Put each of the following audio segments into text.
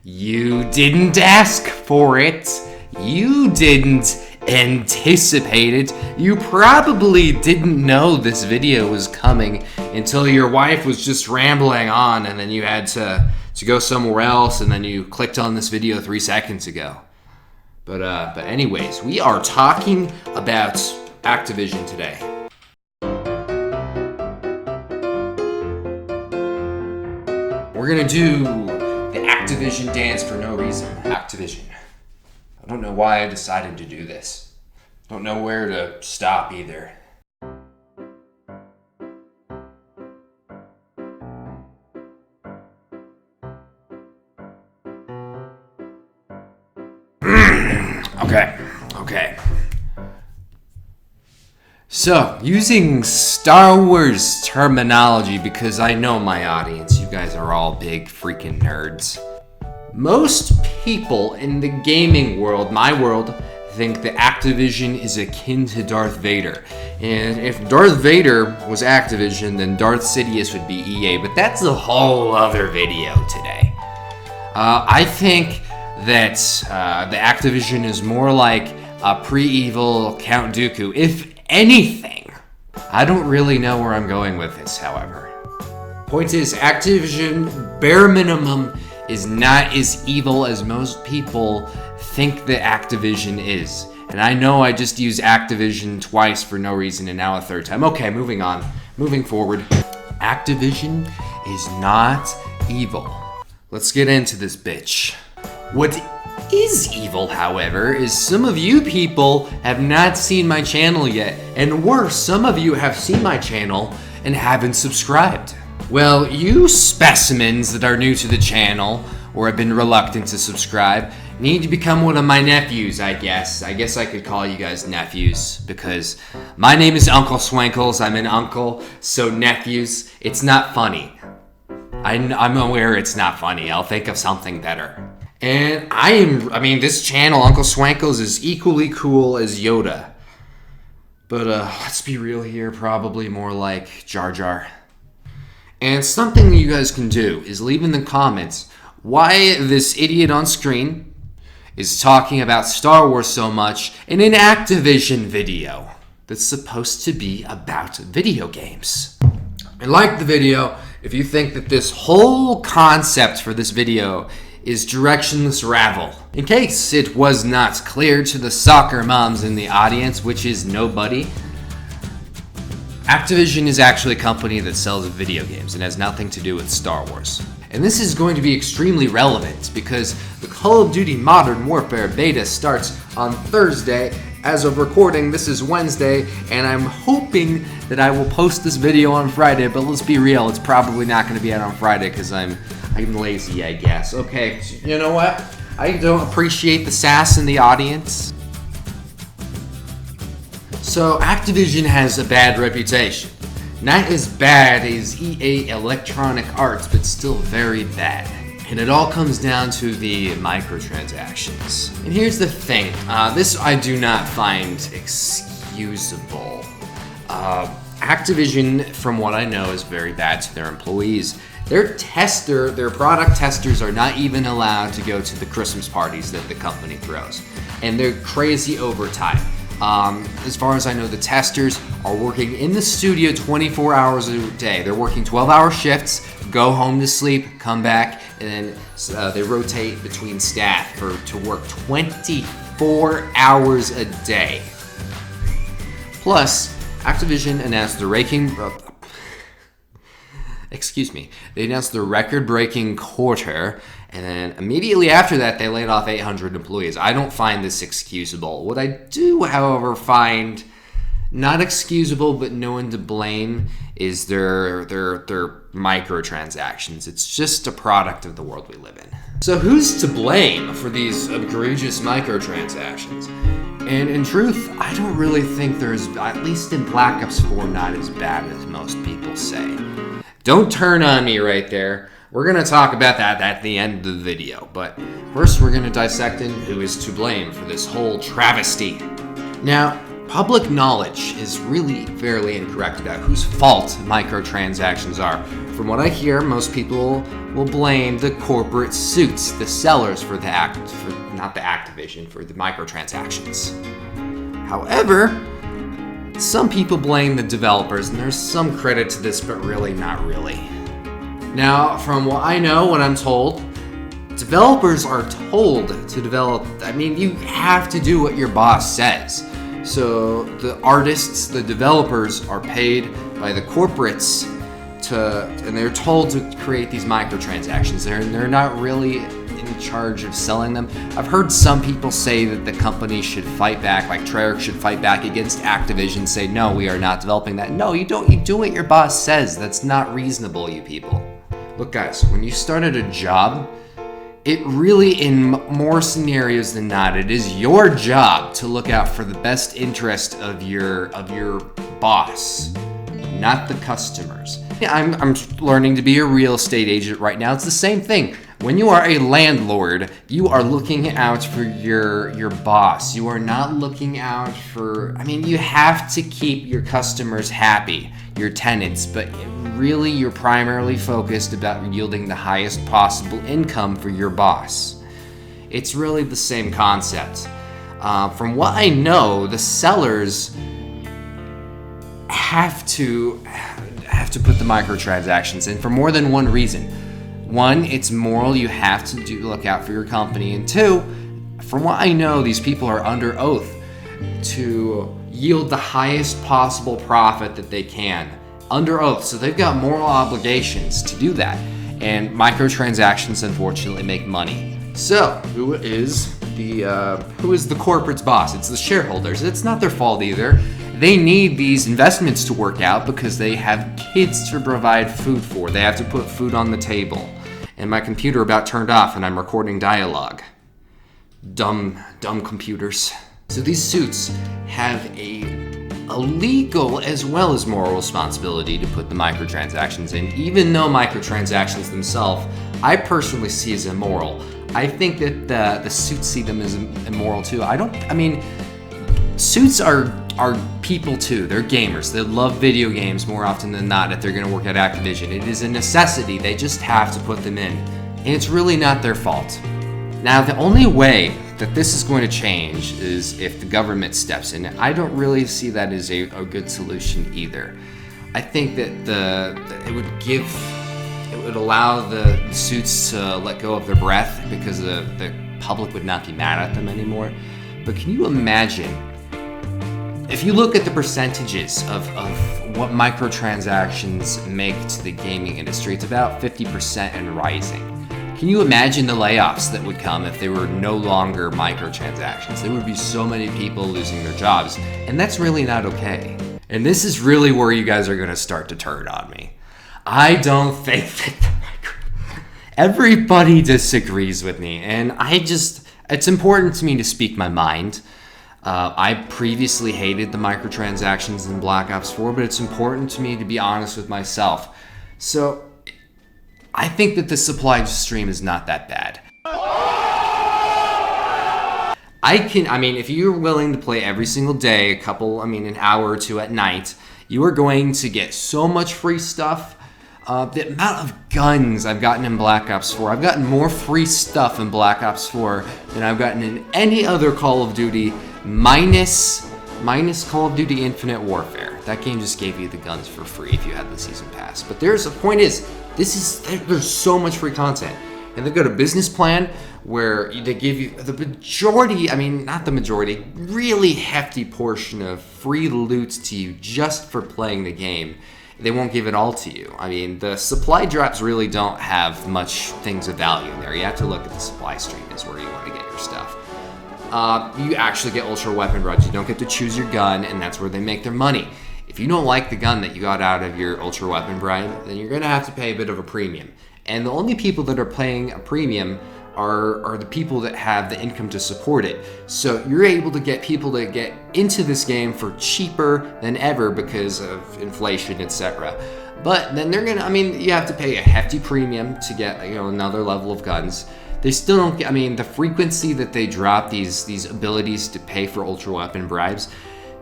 You didn't ask for it. You didn't anticipate it. You probably didn't know this video was coming until your wife was just rambling on, and then you had to go somewhere else, and then you clicked on this video 3 seconds ago. But anyways, we are talking about Activision today. We're gonna do the Activision dance for no reason. Activision. I don't know why I decided to do this. Don't know where to stop either. Okay. So, using Star Wars terminology, because I know my audience, you guys are all big freaking nerds. Most people in the gaming world, my world, think that Activision is akin to Darth Vader. And if Darth Vader was Activision, then Darth Sidious would be EA, but that's a whole other video today. I think that the Activision is more like a pre-evil Count Dooku, if anything. I don't really know where I'm going with this, however. Point is, Activision, bare minimum, is not as evil as most people think that Activision is. And I know I just used Activision twice for no reason and now a third time. Okay, moving on. Moving forward. Activision is not evil. Let's get into this bitch. What is evil, however, is some of you people have not seen my channel yet. And worse, some of you have seen my channel and haven't subscribed. Well, you specimens that are new to the channel or have been reluctant to subscribe need to become one of my nephews, I guess. I guess I could call you guys nephews because my name is Uncle Swankles. I'm an uncle, so nephews, it's not funny. I'm aware it's not funny. I'll think of something better. And this channel, Uncle Swankles, is equally cool as Yoda. But let's be real here, probably more like Jar Jar. And something you guys can do is leave in the comments why this idiot on screen is talking about Star Wars so much in an Activision video that's supposed to be about video games. And like the video if you think that this whole concept for this video is directionless ravel. In case it was not clear to the soccer moms in the audience, which is nobody, Activision is actually a company that sells video games and has nothing to do with Star Wars. And this is going to be extremely relevant because the Call of Duty Modern Warfare beta starts on Thursday. As of recording, this is Wednesday, and I'm hoping that I will post this video on Friday, but let's be real, it's probably not going to be out on Friday because I'm lazy, I guess. Okay, you know what? I don't appreciate the sass in the audience. So, Activision has a bad reputation. Not as bad as EA Electronic Arts, but still very bad. And it all comes down to the microtransactions. And here's the thing, this I do not find excusable. Activision, from what I know, is very bad to their employees. Their product testers are not even allowed to go to the Christmas parties that the company throws. And they're crazy overtime. As far as I know, the testers are working in the studio 24 hours a day. They're working 12-hour shifts, go home to sleep, come back, and then they rotate between staff to work 24 hours a day. Plus, Activision announced they announced the record-breaking quarter, and then immediately after that, they laid off 800 employees. I don't find this excusable. What I do, however, find not excusable, but no one to blame, is their microtransactions. It's just a product of the world we live in. So who's to blame for these egregious microtransactions? And in truth, I don't really think there's, at least in Black Ops 4, not as bad as most people say. Don't turn on me right there. We're going to talk about that at the end of the video. But first, we're going to dissect in who is to blame for this whole travesty. Now, public knowledge is really fairly incorrect about whose fault microtransactions are. From what I hear, most people will blame the corporate suits, the sellers for not the Activision, for the microtransactions. However, some people blame the developers, and there's some credit to this, but really not really. Now, from what I know, what I'm told, developers are told to develop, you have to do what your boss says. So the artists, the developers are paid by the corporates and they're told to create these microtransactions. They're not really in charge of selling them. I've heard some people say that the company should fight back, like Treyarch should fight back against Activision, say, no, we are not developing that. No, you don't. You do what your boss says. That's not reasonable, you people. Look, guys, when you started a job, it really, in more scenarios than not, it is your job to look out for the best interest of your boss, not the customers. I'm learning to be a real estate agent right now. It's the same thing. When you are a landlord, you are looking out for your boss. You are not looking out for, you have to keep your customers happy, your tenants, but really you're primarily focused about yielding the highest possible income for your boss. It's really the same concept. From what I know, the sellers have to put the microtransactions in for more than one reason. One, it's moral. You have to look out for your company. And two, from what I know, these people are under oath to yield the highest possible profit that they can. Under oath, so they've got moral obligations to do that. And microtransactions, unfortunately, make money. So, who is the corporate's boss? It's the shareholders. It's not their fault either. They need these investments to work out because they have kids to provide food for. They have to put food on the table. And my computer about turned off and I'm recording dialogue. Dumb computers. So these suits have a legal as well as moral responsibility to put the microtransactions in, even though microtransactions themselves, I personally see as immoral. I think that the suits see them as immoral too. Suits are people too. They're gamers. They love video games more often than not if they're going to work at Activision. It is a necessity. They just have to put them in. And it's really not their fault. Now, the only way that this is going to change is if the government steps in. I don't really see that as a good solution either. I think that it would allow the suits to let go of their breath because the public would not be mad at them anymore. But can you imagine, if you look at the percentages of what microtransactions make to the gaming industry, it's about 50% and rising. Can you imagine the layoffs that would come if they were no longer microtransactions? There would be so many people losing their jobs, and that's really not okay. And this is really where you guys are going to start to turn on me. I don't think that everybody disagrees with me, and it's important to me to speak my mind. I previously hated the microtransactions in Black Ops 4, but it's important to me to be honest with myself. So, I think that the supply stream is not that bad. If you're willing to play every single day, an hour or two at night, you are going to get so much free stuff. The amount of guns I've gotten in Black Ops 4, I've gotten more free stuff in Black Ops 4 than I've gotten in any other Call of Duty, minus Call of Duty Infinite Warfare. That game just gave you the guns for free if you had the season pass. But there's so much free content. And they've got a business plan where they give you the majority, not the majority, really hefty portion of free loot to you just for playing the game. They won't give it all to you. The supply drops really don't have much things of value in there. You have to look at the supply stream is where you want to get your stuff. You actually get ultra weapon rods. You don't get to choose your gun, and that's where they make their money. If you don't like the gun that you got out of your ultra weapon bribe, then you're going to have to pay a bit of a premium. And the only people that are paying a premium are the people that have the income to support it. So you're able to get people to get into this game for cheaper than ever because of inflation, etc. But then they're going to, you have to pay a hefty premium to get, another level of guns. They still don't get, the frequency that they drop these abilities to pay for ultra weapon bribes,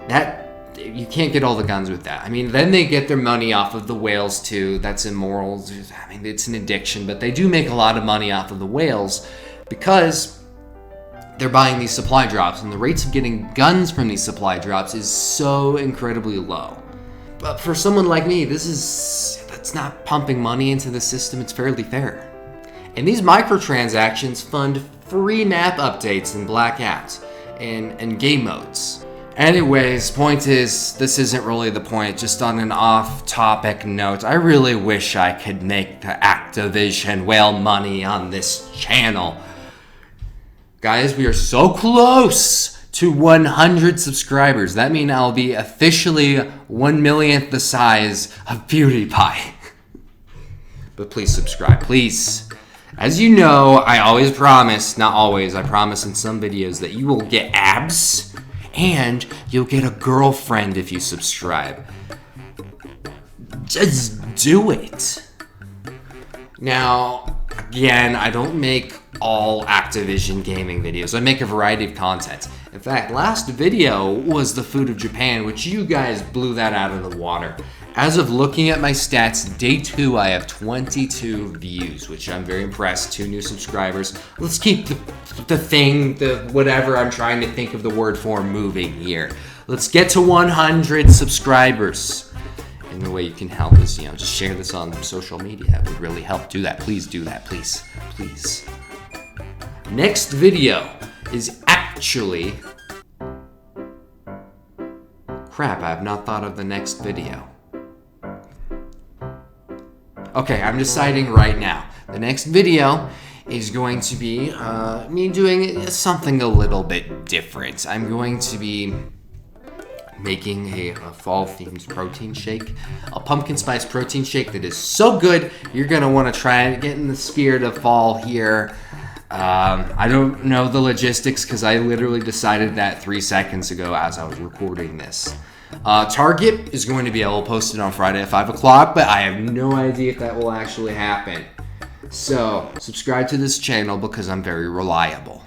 That you can't get all the guns with that. I mean, then they get their money off of the whales too. That's immoral. I mean, it's an addiction, but they do make a lot of money off of the whales because they're buying these supply drops, and the rates of getting guns from these supply drops is so incredibly low. But for someone like me, that's not pumping money into the system. It's fairly fair. And these microtransactions fund free map updates and blackouts and game modes. Anyways, point is, this isn't really the point. Just on an off-topic note, I really wish I could make the Activision whale money on this channel. Guys, we are so close to 100 subscribers. That means I'll be officially 1/1,000,000th the size of PewDiePie. But please subscribe, please. As you know, I always promise, not always, I promise in some videos that you will get abs and you'll get a girlfriend if you subscribe. Just do it. Now, again, I don't make all Activision gaming videos. I make a variety of content. In fact, last video was the food of Japan, which you guys blew that out of the water. As of looking at my stats, day 2, I have 22 views, which I'm very impressed. 2 new subscribers. Let's keep the whatever I'm trying to think of the word for moving here. Let's get to 100 subscribers. And the way you can help is, just share this on social media. It would really help. Do that. Please do that. Please. Please. Next video is actually... Crap, I have not thought of the next video. Okay, I'm deciding right now. The next video is going to be me doing something a little bit different. I'm going to be making a fall-themed protein shake. A pumpkin spice protein shake that is so good, you're going to want to try and get in the spirit of fall here. I don't know the logistics because I literally decided that 3 seconds ago as I was recording this. Target is going to be able to post it on Friday at 5 o'clock, but I have no idea if that will actually happen. So, subscribe to this channel because I'm very reliable.